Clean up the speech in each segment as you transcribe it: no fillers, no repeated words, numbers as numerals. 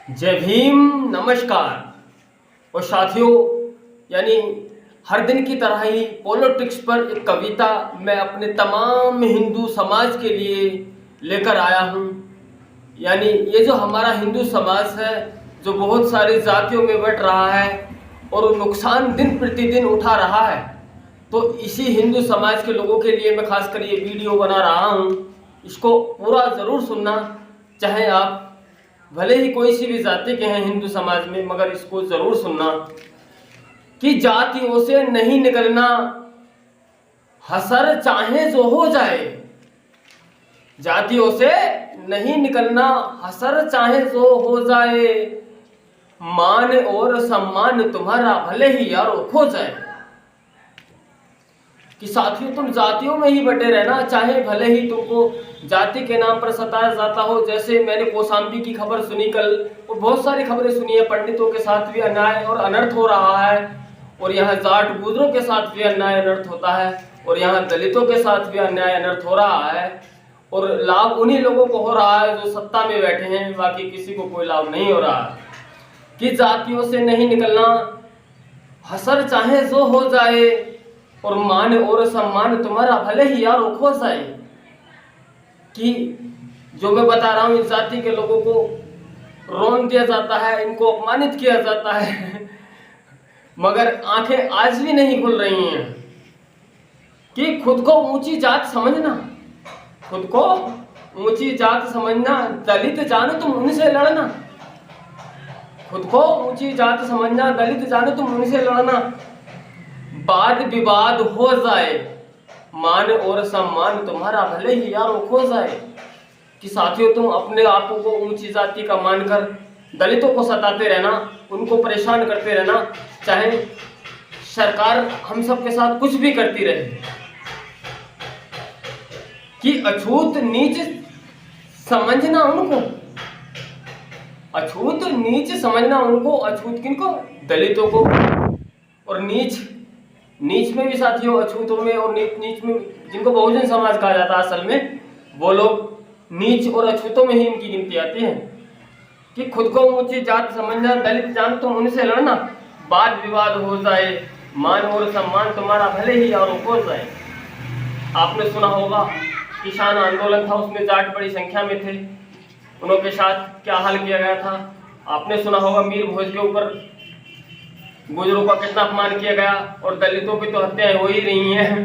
जय भीम, नमस्कार। और साथियों, यानी हर दिन की तरह ही पॉलिटिक्स पर एक कविता मैं अपने तमाम हिंदू समाज के लिए लेकर आया हूँ। यानी ये जो हमारा हिंदू समाज है, जो बहुत सारी जातियों में बंट रहा है और नुकसान दिन प्रतिदिन उठा रहा है, तो इसी हिंदू समाज के लोगों के लिए मैं खासकर ये वीडियो बना रहा हूँ। इसको पूरा ज़रूर सुनना, चाहे आप भले ही कोई सी भी जाति के हैं हिंदू समाज में, मगर इसको जरूर सुनना कि जातियों से नहीं निकलना, हसर चाहे जो हो जाए। जातियों से नहीं निकलना, हसर चाहे जो हो जाए। मान और सम्मान तुम्हारा भले ही यारो खो जाए। कि साथियों, तुम जातियों में ही बटे रहना, चाहे भले ही तुमको जाति के नाम पर सताया जाता हो। जैसे मैंने कौशाम्बी की खबर सुनी कल, और बहुत सारी खबरें सुनी है। पंडितों के साथ भी अन्याय और अनर्थ हो रहा है, और यहाँ जाट गुजरों के साथ भी अन्याय अनर्थ होता है, और यहाँ दलितों के साथ भी अन्याय अनर्थ हो रहा है। और लाभ उन्हीं लोगों को हो रहा है जो सत्ता में बैठे हैं, बाकी किसी को कोई लाभ नहीं हो रहा है। कि जातियों से नहीं निकलना, हसर चाहे जो हो जाए, और मान और सम्मान तुम्हारा भले ही यारो खो जाए। कि जो मैं बता रहा हूं, इस जाति के लोगों को रोन दिया जाता है, इनको अपमानित किया जाता है, मगर आंखें आज भी नहीं खुल रही हैं। कि खुद को ऊंची जात समझना, खुद को ऊंची जात समझना, दलित जानो तुम उनसे लड़ना। खुद को ऊंची जात समझना, दलित जानो तुम उनसे लड़ना। वाद विवाद हो जाए, मान और सम्मान तुम्हारा भले ही यारो खो जाए। कि साथियों, तुम अपने आप को ऊंची जाति का मानकर दलितों को सताते रहना, उनको परेशान करते रहना, चाहे सरकार हम सब के साथ कुछ भी करती रहे। कि अछूत नीच समझना उनको, अछूत नीच समझना उनको। अछूत किनको? दलितों को। और नीच में भी साथियों, अछूतों में और नीच में, जिनको बहुजन समाज कहा जाता है असल में, वो लोग नीच और अछूतों में ही इनकी गिनती आती है। कि खुद को ऊंची जात समझना, दलित जानो तुम उनसे लड़ना। वाद विवाद हो जाए, मान और सम्मान तुम्हारा भले ही यारो खो जाए। आपने सुना होगा किसान आंदोलन था, उसमें जाट बड़ी संख्या में थे, उनके साथ क्या हाल किया गया था। आपने सुना होगा मीर भोज के ऊपर गुजरों का कितना अपमान किया गया, और दलितों की तो हत्याएं हो ही रही हैं।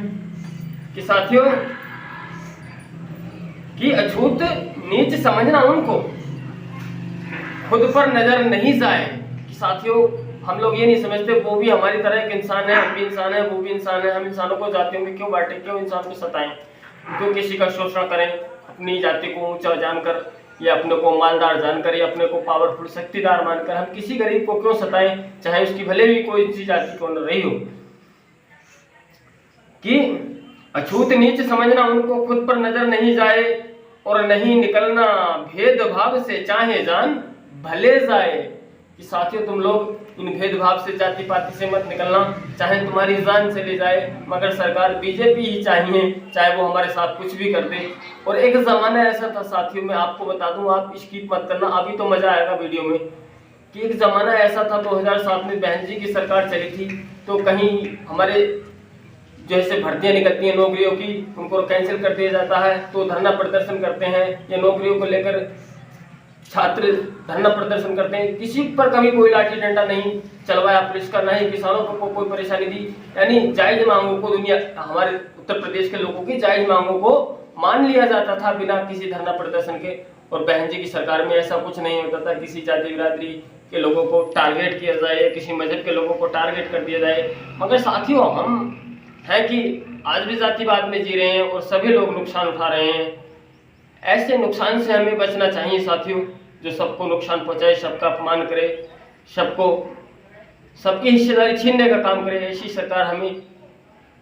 कि साथियों, कि अछूत नीच समझना उनको, खुद पर नजर नहीं जाए। कि साथियों, हम लोग ये नहीं समझते वो भी हमारी तरह एक इंसान है, हम भी इंसान है, वो भी इंसान है। हम इंसानों को जातियों में क्यों बांटें, क्यों इंसान को सताएं, क्यों किसी का शोषण करें, अपनी जाति को ऊंचा जानकर, या अपने को मालदार जानकर, या अपने को पावरफुल शक्तिदार मानकर हम किसी गरीब को क्यों सताएं, चाहे उसकी भले भी कोई सी जाति क्यों न रही हो। कि अछूत नीच समझना उनको, खुद पर नजर नहीं जाए, और नहीं निकलना भेदभाव से, चाहे जान भले जाए। कि साथियों, तुम लोग इन भेदभाव से, जाति पाति से मत निकलना, चाहे तुम्हारी जान चली जाए, मगर सरकार बीजेपी ही चाहिए, चाहे वो हमारे साथ कुछ भी कर दे। और एक जमाना ऐसा था साथियों, मैं आपको बता दूं, आप स्किप मत करना, अभी तो मजा आएगा वीडियो में। कि एक जमाना ऐसा था, 2007 में बहन जी की सरकार चली थी, तो कहीं हमारे जैसे भर्तियां निकलती हैं नौकरियों की, उनको कैंसिल कर दिया जाता है, तो धरना प्रदर्शन करते हैं, या नौकरियों को लेकर छात्र धरना प्रदर्शन करते हैं। किसी पर कभी कोई लाठी डंडा नहीं चलवाया पुलिस का, ना ही किसानों को कोई परेशानी दी। यानी जायज मांगों को, दुनिया हमारे उत्तर प्रदेश के लोगों की जायज मांगों को मान लिया जाता था बिना किसी धरना प्रदर्शन के। और बहन जी की सरकार में ऐसा कुछ नहीं होता था, किसी जाति बिरादरी के लोगों को टारगेट किया जाए, किसी मजहब के लोगों को टारगेट कर दिया जाए। मगर साथियों, हम हैं कि आज भी जातिवाद में जी रहे हैं, और सभी लोग नुकसान उठा रहे हैं। ऐसे नुकसान से हमें बचना चाहिए साथियों, जो सबको नुकसान पहुंचाए, सबका अपमान करे, सबको सबकी हिस्सेदारी छीनने का काम करे। ऐसी सरकार हमें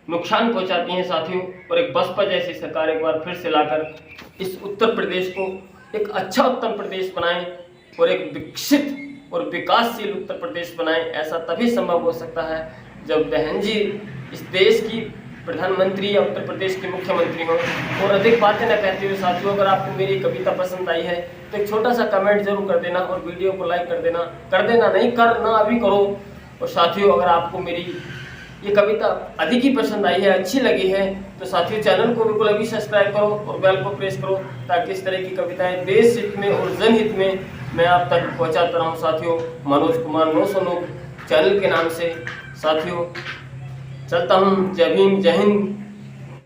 नुकसान पहुंचाती है साथियों। और एक बसपा जैसी सरकार एक बार फिर से लाकर इस उत्तर प्रदेश को एक अच्छा उत्तर प्रदेश बनाएं, और एक विकसित और विकासशील उत्तर प्रदेश बनाएं। ऐसा तभी संभव हो सकता है जब बहन जी इस देश की प्रधानमंत्री या उत्तर प्रदेश के मुख्यमंत्री हों। और अधिक बातें न कहते हुए साथियों, अगर आपको मेरी कविता पसंद आई है तो एक छोटा सा कमेंट जरूर कर देना और वीडियो को लाइक कर देना नहीं करना अभी करो। और साथियों, अगर आपको मेरी ये कविता अधिक ही पसंद आई है, अच्छी लगी है, तो साथियों चैनल को बिल्कुल अभी सब्सक्राइब करो और बेल को प्रेस करो, ताकि इस तरह की कविताएं देश हित में और जनहित में मैं आप तक पहुंचाता रहूं। साथियों, मनोज कुमार नौसनोक चैनल के नाम से। साथियों चलता हूं। जय भीम, जय हिंद।